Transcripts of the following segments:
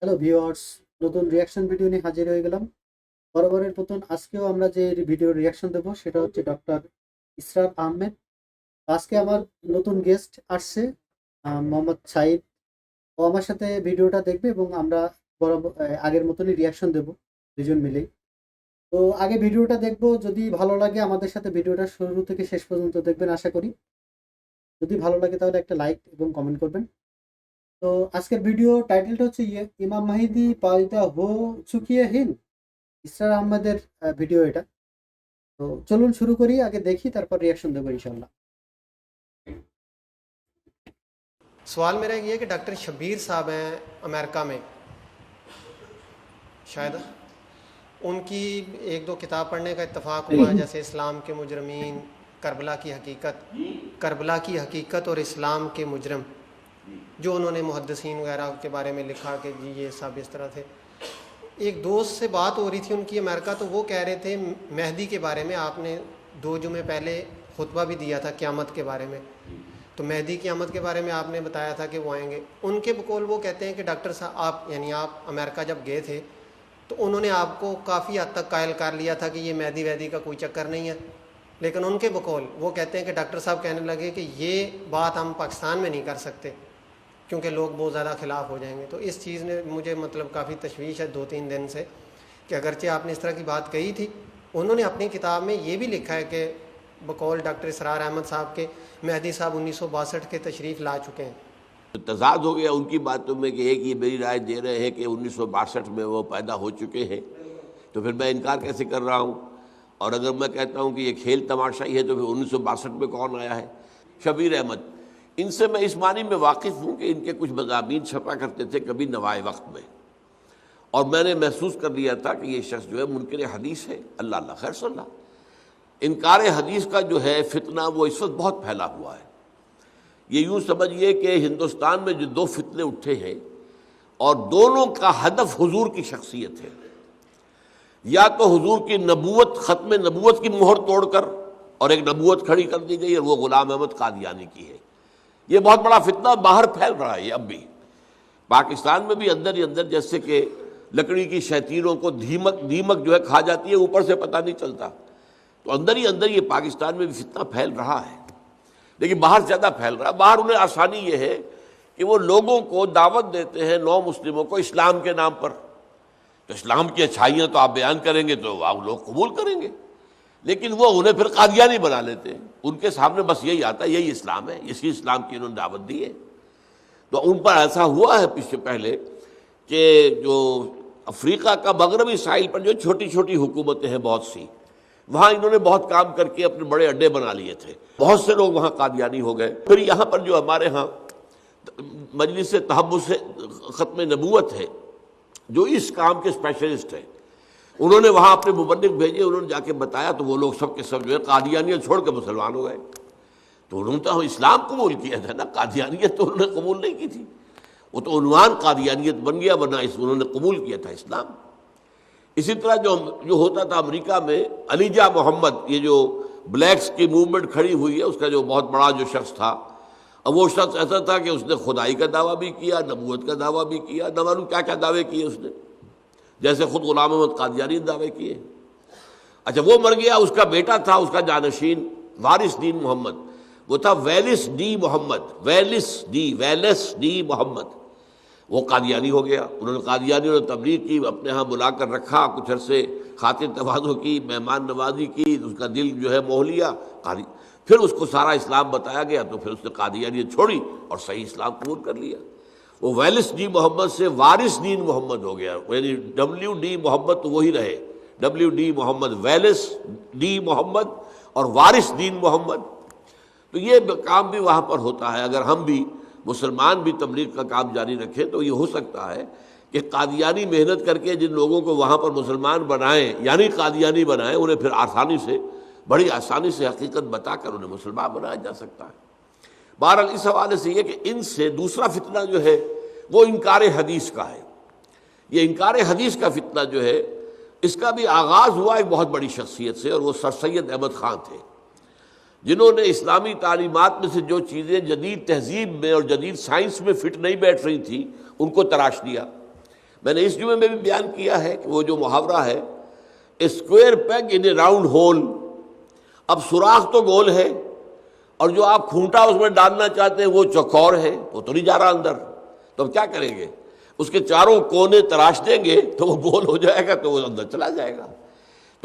Hello viewers, নতুন reaction video নিয়ে হাজির হয়ে গেলাম। বরাবরের মতন আজকেও আমরা যে ভিডিও রিয়াকশন দেবো সেটা হচ্ছে ডক্টর ইসরার আহমেদ। আজকে আমার নতুন গেস্ট আসছে, মোহাম্মদ সাইদ। ও আমার সাথে ভিডিওটা দেখবে এবং আমরা বরাবর আগের মতনই রিয়াকশন দেবো দুজন মিলেই। তো আগে ভিডিওটা দেখবো, যদি ভালো লাগে আমাদের সাথে ভিডিওটা শুরু থেকে শেষ পর্যন্ত দেখবেন আশা করি। যদি ভালো লাগে তাহলে একটা লাইক এবং কমেন্ট করবেন। তো আজকের ভিডিও টাইটেলটা হচ্ছে ইমাম মাহিদি পায়দা হো চুকিয়ে হিন, ইসরার আহমেদের ভিডিও এটা। তো চলুন শুরু করি, আগে দেখি তারপর রিয়াকশন দেবো ইনশাল্লাহ। सवाल मेरा ये है कि डॉक्टर शब्बीर साहब हैं अमेरिका में, शायद उनकी एक दो किताब पढ़ने का इत्तेफाक हुआ है, जैसे इस्लाम के मुजरमीन, करबला की हकीकत और इस्लाम के मुजरम, जो उन्होंने मुहद्दिसीन वगैरह के बारे में लिखा कि जी ये सब इस तरह थे। एक दोस्त से बात हो रही थी उनकी अमेरिका, तो वो कह रहे थे मेहदी के बारे में आपने 2 जुमे पहले खुतबा भी दिया था क़यामत के बारे में, तो मेहदी क़यामत के बारे में आपने बताया था कि वो आएंगे। उनके बकौल वो कहते हैं कि डॉक्टर साहब आप यानी आप अमेरिका जब गए थे तो उन्होंने आपको काफ़ी हद तक कायल कर लिया था कि ये मेहदी वैदी का कोई चक्कर नहीं है, लेकिन उनके बकौल वो कहते हैं कि डॉक्टर साहब कहने लगे कि ये बात हम पाकिस्तान में नहीं कर सकते क्योंकि लोग बहुत ज़्यादा ख़िलाफ़ हो जाएंगे। तो इस चीज़ ने मुझे मतलब काफ़ी तशवीश है 2-3 दिन से कि अगरचे आपने इस तरह की बात कही थी, उन्होंने अपनी किताब में ये भी लिखा है कि बकौल डॉक्टर इसरार अहमद साहब के मेहदी साहब 1962 के तशरीफ़ ला चुके हैं। तजाद हो गया उनकी बातों में कि एक ये मेरी राय दे रहे हैं कि 1962 में वो पैदा हो चुके हैं, तो फिर मैं इनकार कैसे कर रहा हूँ। और अगर मैं कहता हूँ कि ये खेल तमाशा ही है तो फिर 1962 में कौन आया है। शबीर अहमद, इनसे मैं इस मानी में वाकिफ़ हूँ कि इनके कुछ मज़ामीन छपा करते थे कभी नवाए वक्त में, और मैंने महसूस कर लिया था कि ये शख्स जो है मुनकिर हदीस है। अल्लाह अल्लाह खैर सल्ला। इनकार हदीस का जो है फितना वो इस वक्त बहुत फैला हुआ है। ये यूँ समझिए कि हिंदुस्तान में जो 2 फितने उठे हैं और दोनों का हदफ हुजूर की शख्सियत है। या तो हुजूर की नबूवत, ख़त्म नबूवत की मोहर तोड़कर और एक नबूवत खड़ी कर दी गई और वो गुलाम अहमद कादियानी की है। ये बहुत बड़ा फितना बाहर फैल रहा है। अब भी पाकिस्तान में भी अंदर ही अंदर, जैसे कि लकड़ी की शैतीरों को दीमक जो है खा जाती है, ऊपर से पता नहीं चलता, तो अंदर ही अंदर ये पाकिस्तान में भी फितना फैल रहा है, लेकिन बाहर ज़्यादा फैल रहा है। बाहर उन्हें आसानी ये है कि वो लोगों को दावत देते हैं, नौ मुस्लिमों को, इस्लाम के नाम पर। तो इस्लाम की अच्छाइयाँ तो आप बयान करेंगे तो आप लोग कबूल करेंगे, लेकिन वो उन्हें फिर कादियानी बना लेते हैं। उनके सामने बस यही आता है, यही इस्लाम है, इसी इस्लाम की उन्होंने दावत दी है। तो उन पर ऐसा हुआ है पीछे पहले कि जो अफ्रीका का मगरबी साहिल पर जो छोटी छोटी हुकूमतें हैं बहुत सी, वहाँ इन्होंने बहुत काम करके अपने बड़े अड्डे बना लिए थे, बहुत से लोग वहाँ कादियानी हो गए। फिर यहाँ पर जो हमारे यहाँ मजलिस तहब्बुस ख़त्म नबूवत है, जो इस काम के स्पेशलिस्ट हैं, उन्होंने वहाँ अपने मुबल्लिग भेजे, उन्होंने जाके बताया, तो वो लोग सब के सब जो है कादियानियत छोड़ के मुसलमान हो गए। तो उन्होंने तो इस्लाम कबूल किया था ना, कादियानियत तो उन्होंने कबूल नहीं की थी। वो तो उन्वान कादियानियत बन गया, वरना उन्होंने कबूल किया था इस्लाम। इसी तरह जो होता था अमेरिका में, अलीजा मोहम्मद, ये जो ब्लैक्स की मूवमेंट खड़ी हुई है, उसका जो बहुत बड़ा जो शख्स था, अब वो शख्स ऐसा था कि उसने खुदाई का दावा भी किया, नबूवत का दावा भी किया, न मालूम क्या क्या दावे किए उसने, जैसे खुद गुलाम अहमद कादियानी ने दावे किए। अच्छा, वो मर गया, उसका बेटा था, उसका जानशीन वारिस दीन मोहम्मद, वो था वेलिस डी मोहम्मद, वो कादियानी हो गया। उन्होंने कादियानी और तबलीग की, अपने यहाँ बुलाकर रखा, कुछ अरसे खातिर तवाज़ो की, मेहमान नवाजी की, उसका दिल जो है मोह लिया। फिर उसको सारा इस्लाम बताया गया, तो फिर उसने कादियानियत छोड़ी और सही इस्लाम कबूल कर लिया। वो वेलिस डी मोहम्मद से वारिस दीन मोहम्मद हो गया, यानी WD मोहम्मद तो वही रहे, WD मोहम्मद, वेलिस डी मोहम्मद और वारिस दीन मोहम्मद। तो ये काम भी वहाँ पर होता है। अगर हम भी मुसलमान भी तबलीग का काम जारी रखें तो ये हो सकता है कि कादियानी मेहनत करके जिन लोगों को वहाँ पर मुसलमान बनाएं, यानी कादियानी बनाएं, उन्हें फिर बड़ी आसानी से हकीकत बताकर उन्हें मुसलमान बनाया जा सकता है। बहरहाल इस हवाले से ये कि इनसे दूसरा फितना जो है वो इनकार हदीस का है। ये इनकार हदीस का फितना जो है, इसका भी आगाज़ हुआ एक बहुत बड़ी शख्सियत से, और वो सर सैयद अहमद ख़ान थे, जिन्होंने इस्लामी तालीमात में से जो चीज़ें जदीद तहजीब में और जदीद साइंस में फ़िट नहीं बैठ रही थी, उनको तराश दिया। मैंने इस जुमे में भी बयान किया है कि वो जो मुहावरा है, square peg in A round whole, अब सुराख तो गोल है और जो आप खूंटा उसमें डालना चाहते हैं वो चौकोर है, वो तो नहीं जा रहा अंदर, तो अब क्या करेंगे? उसके चारों कोने तराश देंगे तो वो गोल हो जाएगा, तो वो अंदर चला जाएगा।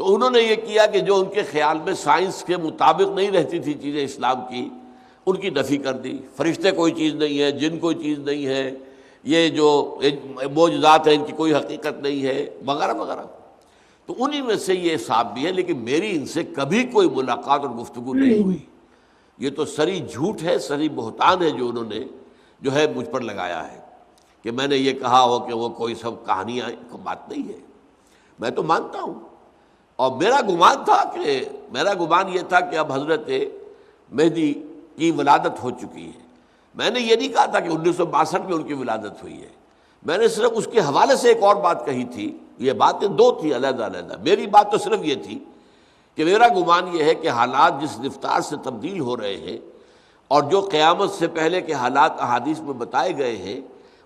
तो उन्होंने ये किया कि जो उनके ख्याल में साइंस के मुताबिक नहीं रहती थी चीज़ें इस्लाम की, उनकी नफ़ी कर दी। फरिश्ते कोई चीज़ नहीं है, जिन कोई चीज़ नहीं है, ये जो मौजूदात हैं इनकी कोई हकीकत नहीं है, वगैरह वगैरह। तो उन्हीं में से ये साहब भी है, लेकिन मेरी इनसे कभी कोई मुलाकात और गुफ्तगू नहीं हुई। ये तो सरी झूठ है, सरी बहतान है जो उन्होंने जो है मुझ पर लगाया है कि मैंने ये कहा हो कि वो कोई सब कहानियाँ, को बात नहीं है। मैं तो मानता हूँ, और मेरा गुमान ये था कि अब हज़रत मेहदी की विलादत हो चुकी है। मैंने ये नहीं कहा था कि 1962 में उनकी विलादत हुई है, मैंने सिर्फ उसके हवाले से एक और बात कही थी। ये बातें दो थी अलग-अलग। मेरी बात तो सिर्फ ये थी कि मेरा गुमान ये है कि हालात जिस रफ्तार से तब्दील हो रहे हैं और जो क़यामत से पहले के हालात अहादीस में बताए गए हैं,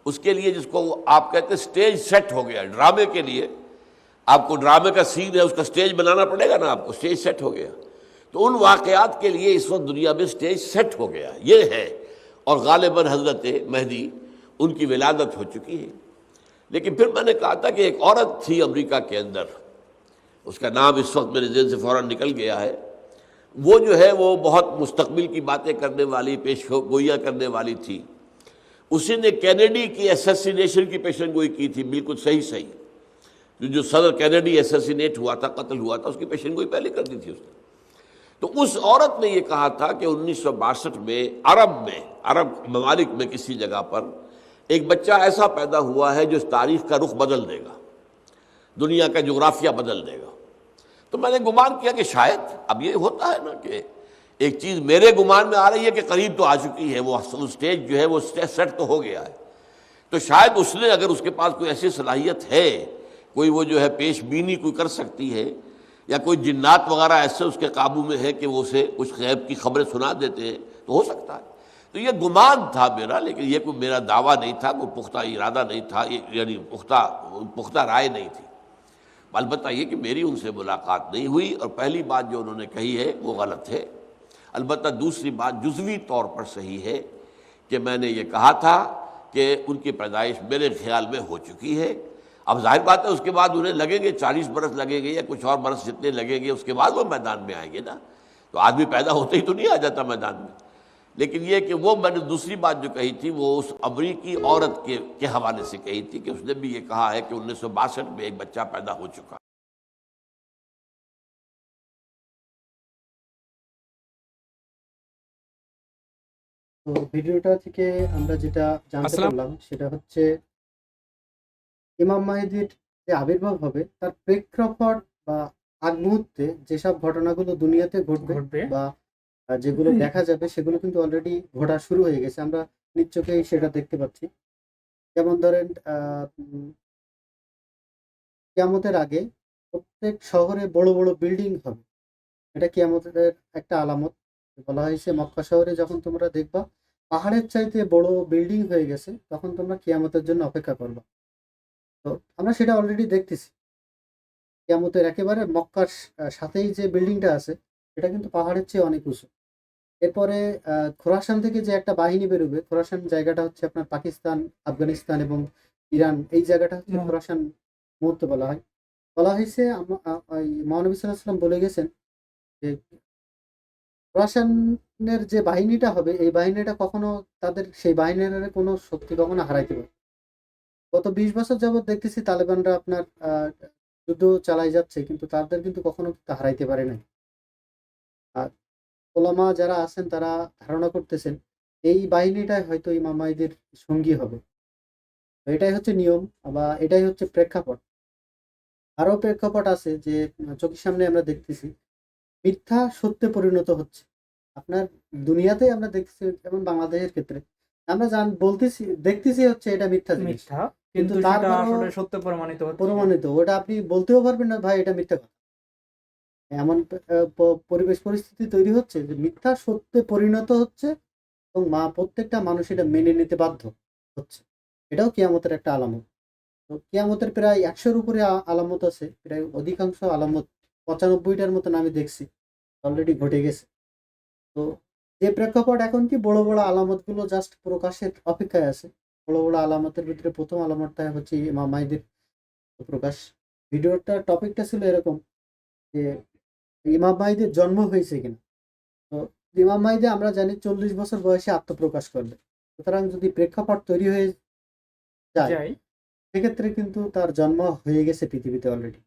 उसके लिए जिसको आप कहते हैं स्टेज सेट हो गया ड्रामे के लिए, आपको ड्रामे का सीन है उसका स्टेज बनाना पड़ेगा ना, आपको स्टेज सेट हो गया। तो उन वाक़यात के लिए इस वक्त दुनिया में स्टेज सेट हो गया, ये है। और गालिबन हज़रत मेहदी उनकी विलादत हो चुकी है। लेकिन फिर मैंने कहा था कि एक औरत थी अमेरिका के अंदर, उसका नाम इस वक्त मेरे ज़हन से फ़ौरन निकल गया है, वो जो है वो बहुत मुस्तकबिल की बातें करने वाली, पेशगोइयाँ करने वाली थी। उसी ने कैनेडी की असैसिनेशन की पेशनगोई की थी, बिल्कुल सही। जो सदर कैनेडी असैसिनेट हुआ था, कत्ल हुआ था, उसकी पेशनगोई पहले कर दी थी उसने। तो उस औरत ने ये कहा था कि 1962 में अरब ममालिक में किसी जगह पर एक बच्चा ऐसा पैदा हुआ है जो इस तारीख का रुख बदल देगा, दुनिया का जोग्राफिया बदल देगा। तो मैंने गुमान किया कि शायद अब ये होता है ना कि एक चीज़ मेरे गुमान में आ रही है कि करीब तो आ चुकी है, वो स्टेज जो है वो स्टेज सेट तो हो गया है। तो शायद उसने, अगर उसके पास कोई ऐसी सलाहियत है, कोई वो जो है पेश बीनी कोई कर सकती है, या कोई जिन्नात वगैरह ऐसे उसके काबू में है कि वो उसे कुछ गैब की खबरें सुना देते हैं, तो हो सकता है। तो ये गुमान था मेरा, लेकिन ये कोई मेरा दावा नहीं था, कोई पुख्ता इरादा नहीं था, यानी पुख्ता राय नहीं थी। अलबत्ता ये कि मेरी उनसे मुलाकात नहीं हुई, और पहली बात जो उन्होंने कही है वो गलत है। अलबत्ता दूसरी बात जुज़वी तौर पर सही है कि मैंने ये कहा था कि उनकी पैदाइश मेरे ख्याल में हो चुकी है। अब जाहिर बात है उसके बाद उन्हें लगेंगे 40 बरस लगेंगे या कुछ और बरस जितने लगेंगे, उसके बाद वो मैदान में आएंगे ना। तो आदमी पैदा होते ही तो नहीं आ जाता मैदान में। लेकिन ये कि वो मैंने दूसरी बात जो कही थी वो उस अमरीकी औरत के हवाले से कही थी कि उसने भी ये कहा है कि 1962 में एक बच्चा पैदा हो चुका। তো ভিডিওটা থেকে আমরা যেটা জানতে পারলাম সেটা হচ্ছে ইমাম মাহদীর যে আবির্ভাব হবে তার প্রেক্ষাপট বা আগ মুহূর্তে যেসব ঘটনাগুলো দুনিয়াতে ঘটবে বা যেগুলো দেখা যাবে সেগুলো কিন্তু অলরেডি ঘটা শুরু হয়ে গেছে, আমরা নিজ চোখেই সেটা দেখতে পাচ্ছি। যেমন ধরেন কিয়ামতের আগে প্রত্যেক শহরে বড় বড় বিল্ডিং হবে, এটা কিয়ামতের একটা আলামত। বলা হয়েছে মক্কা শহরে যখন তোমরা দেখবা পাহাড়ের চাইতে বড় বিল্ডিং হয়ে গেছে, তখন তোমরা কিয়ামতের জন্য অপেক্ষা করবা। তো আমরা সেটা অলরেডি দেখতেছি। কিয়ামতের একেবারে মক্কার সাথেই যে বিল্ডিংটা আছে এটা কিন্তু পাহাড়ের চেয়ে অনেক উঁচু। এরপরে খোরাসান থেকে যে একটা বাহিনী বেরোবে, খোরাসান জায়গাটা হচ্ছে আপনার পাকিস্তান, আফগানিস্তান এবং ইরান, এই জায়গাটা হচ্ছে খোরাসান মুহূর্ত বলা হয়। বলা হয়েছে মহানবী সাল্লাল্লাহু আলাইহি ওয়াসাল্লাম বলে গেছেন যে খোরাসানের যে বাহিনীটা হবে এই বাহিনীটা কখনো তাদের সেই বাহিনীর কোনো শক্তি কখনো হারাইতে পারে। গত 20 বছর যাবৎ দেখতেছি তালেবানরা আপনার যুদ্ধ চালাই যাচ্ছে, কিন্তু তাদের কিন্তু কখনো হারাইতে পারে নাই। আর ওলামা যারা আছেন তারা ধারণা করতেছেন এই বাহিনীটাই হয়তো ইমাম মাহদীর সঙ্গী হবে। তো এটাই হচ্ছে নিয়ম বা এটাই হচ্ছে প্রেক্ষাপট। আরো প্রেক্ষাপট আছে যে চোখের সামনে আমরা দেখতেছি মিথ্যা সত্যে পরিণত হচ্ছে। আপনার দুনিয়াতে আমরা দেখতেছি, যেমন বাংলাদেশের ক্ষেত্রে আমরা দেখতেছি হচ্ছে এটা মিথ্যা জিনিস, কিন্তু সেটা আসলে সত্য প্রমাণিত ওটা আপনি বলতেও পারবেন না ভাই এটা মিথ্যা কথা। এমন পরিবেশ পরিস্থিতি তৈরি হচ্ছে যে মিথ্যা সত্যে পরিণত হচ্ছে এবং প্রত্যেকটা মানুষ এটা মেনে নিতে বাধ্য হচ্ছে। এটাও কিয়ামতের একটা আলামত। তো কিয়ামতের প্রায় 100-র উপরে আলামত আছে, প্রায় অধিকাংশ আলামত 95টার মতন আমি দেখছি অলরেডি ঘটে গেছে। তো যে প্রেক্ষাপট এখন কি বড় বড় আলামতগুলো জাস্ট প্রকাশের অপেক্ষায় আছে। বড় বড় আলামতের ভিতরে প্রথম আলামতটা হচ্ছে ইমাম মাহদির প্রকাশ। ভিডিওটার টপিকটা ছিল এরকম যে ইমাম মাহদির জন্ম হয়েছে কিনা। তো ইমাম মাহদি আমরা জানি 40 বছর বয়সে আত্মপ্রকাশ করবে। সুতরাং যদি প্রেক্ষাপট তৈরি হয়ে যায় যাই সেক্ষেত্রে কিন্তু তার জন্ম হয়ে গেছে পৃথিবীতে অলরেডি।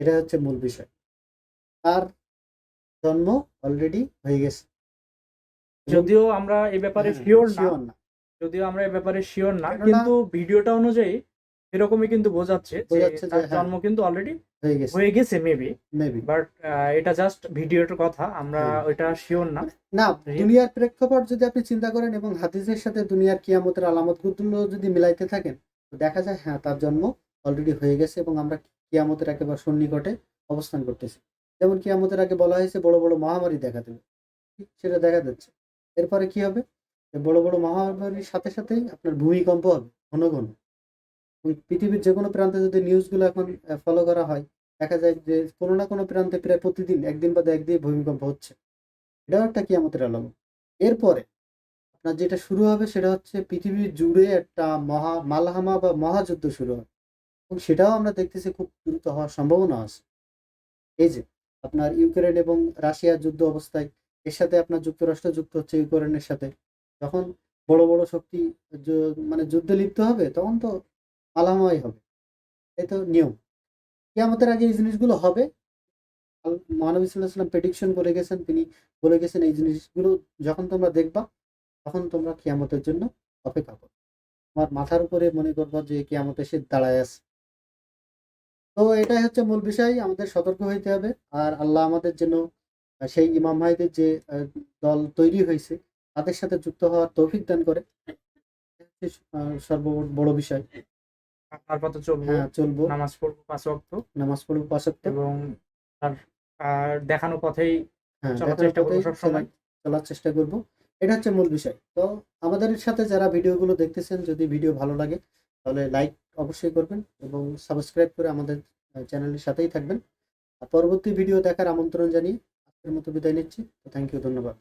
এটা হচ্ছে মূল বিষয়। তার জন্ম অলরেডি হয়ে গেছে। যদিও আমরা এই ব্যাপারে হ্যাঁ, শিওর না, sure না। যদিও আমরা এই ব্যাপারে শিওর না, কেননা- কিন্তু ভিডিওটা অনুযায়ী এরকমই কিন্তু বোঝাচ্ছে যে বোঝাচ্ছে যে তার হ্যাঁ। জন্ম কিন্তু অলরেডি হয়ে গেছে হয়ে গেছে মেবি, মেবি। বাট এটা জাস্ট ভিডিওর কথা, আমরা হ্যাঁ। ওইটা শিওর না। না, দুনিয়ার প্রেক্ষাপট যদি আপনি চিন্তা করেন এবং হাদিসের সাথে দুনিয়ার কিয়ামতের আলামতগুলো যদি মিলাইতে থাকেন, তো দেখা যায় হ্যাঁ তার জন্ম অলরেডি হয়ে গেছে এবং আমরা কিয়ামতের একেবারে সন্নিকটে অবস্থান করতেছি। যেমন কিয়ামতের আগে বলা হয়েছে বড় বড় মহামারী দেখা দেবে, ঠিক সেটা দেখা যাচ্ছে। এরপরে কি হবে? যে বড় বড় মহামারীর সাথে সাথেই আপনার ভূমিকম্প হবে ঘন ঘন। ওই পৃথিবীর যে কোনো প্রান্তে যদি নিউজগুলো এখন ফলো করা হয়, দেখা যায় যে কোনো না কোনো প্রান্তে প্রায় প্রতিদিন একদিন বাদে একদিন ভূমিকম্প হচ্ছে। এটাও একটা কিয়ামতের আলামত। এরপরে আপনার যেটা শুরু হবে সেটা হচ্ছে পৃথিবী জুড়ে একটা মালহামা বা মহাযুদ্ধ শুরু হবে এবং সেটাও আমরা দেখতেছি খুব দ্রুত হওয়ার সম্ভাবনা আছে। এই যে আপনার ইউক্রেন এবং রাশিয়ার যুদ্ধ অবস্থায় এর সাথে আপনার যুক্তরাষ্ট্র যুক্ত হচ্ছে ইউক্রেনের সাথে। যখন বড় বড় শক্তি মানে যুদ্ধে লিপ্ত হবে তখন তো মালামাই হবে। এই তো নিয়ম। কিয়ামতের আগে এই জিনিসগুলো হবে। মহানবী সাল্লাল্লাহু আলাইহি ওয়াসাল্লাম প্রেডিকশন করে গেছেন, তিনি বলে গেছেন এই জিনিসগুলো যখন তোমরা দেখবা তখন তোমরা কিয়ামতের জন্য অপেক্ষা করো। তোমার মাথার উপরে মনে করবা যে কিয়ামত এসে দাঁড়ায় আছে। তো এটাই হচ্ছে মূল বিষয়, আমাদের সতর্ক হইতে হবে। আর আল্লাহ আমাদের যেন সেই ইমাম ভাইদের যে দল তৈরি হয়েছে তাদের সাথে যুক্ত হওয়ার তৌফিক দান করে। সর্ব বড় বিষয়। আপনার পথে চলবো, হ্যাঁ, চলবো, নামাজ পড়বো 5 ওয়াক্ত, নামাজ পড়বো 5 ওয়াক্ত এবং তার দেখানো পথেই হ্যাঁ, চলার দেখানোর চেষ্টা করবো পথেই সবসময়। চলার চেষ্টা করব। এটা হচ্ছে মূল বিষয়। তো আমাদের সাথে যারা ভিডিওগুলো দেখতেছেন, যদি ভিডিও ভালো লাগে তাহলে লাইক অবশ্যই করবেন এবং সাবস্ক্রাইব করে আমাদের চ্যানেলের সাথেই থাকবেন। আর পরবর্তী ভিডিও দেখার আমন্ত্রণ জানিয়ে আজকের মতো বিদায় নিচ্ছি। থ্যাংক ইউ, ধন্যবাদ।